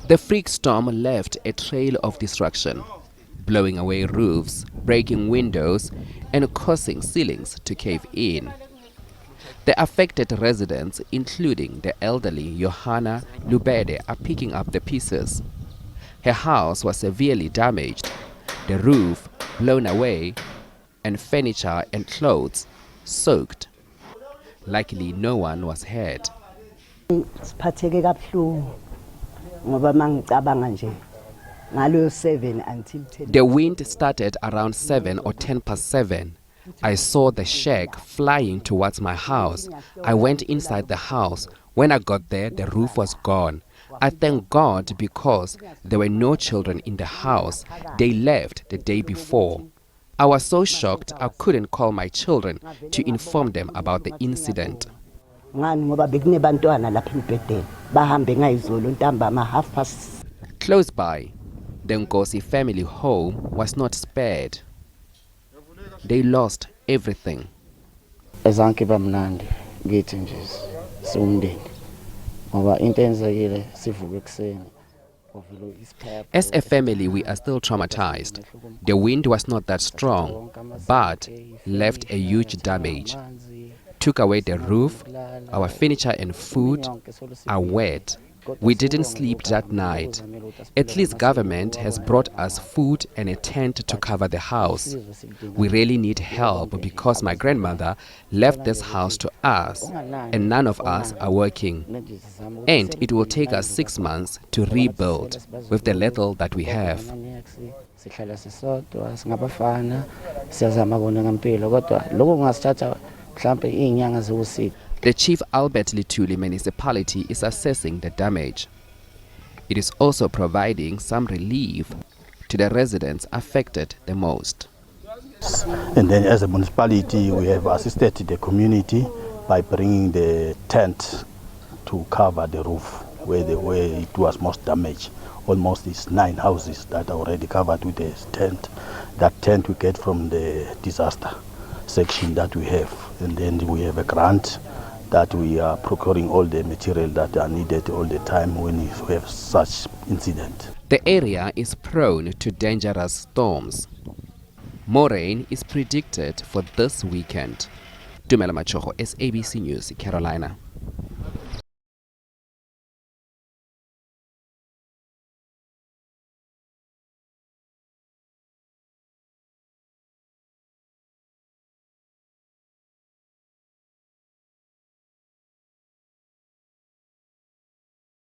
The freak storm left a trail of destruction, blowing away roofs, breaking windows, and causing ceilings to cave in. The affected residents, including the elderly Johanna Lubede, are picking up the pieces. Her house was severely damaged, the roof blown away, and furniture and clothes soaked. Luckily, no one was hurt. Siphatheke kabuhlungu ngoba mangicabanga nje ngalo 7 until 10. The wind started around 7 or 10 past 7. I saw the shack flying towards my house. I went inside the house. When I got there, the roof was gone. I thank God because there were no children in the house. They left the day before. I was so shocked I couldn't call my children to inform them about the incident. Close by, the Nkosi family home was not spared. They lost everything. As a family, we are still traumatized. The wind was not that strong, but left a huge damage. Took away the roof, our furniture and food are wet. We didn't sleep that night. At least government has brought us food and a tent to cover the house. We really need help because my grandmother left this house to us and none of us are working. And it will take us 6 months to rebuild with the little that we have. The Chief Albert Luthuli Municipality is assessing the damage. It is also providing some relief to the residents affected the most. And then as a municipality, we have assisted the community by bringing the tent to cover the roof where it was most damaged. Almost it's 9 houses that are already covered with the tent. That tent we get from the disaster section that we have. And then we have a grant that we are procuring all the material that are needed all the time when we have such incident. The area is prone to dangerous storms. More rain is predicted for this weekend. Dumela Machogo, SABC News, Carolina.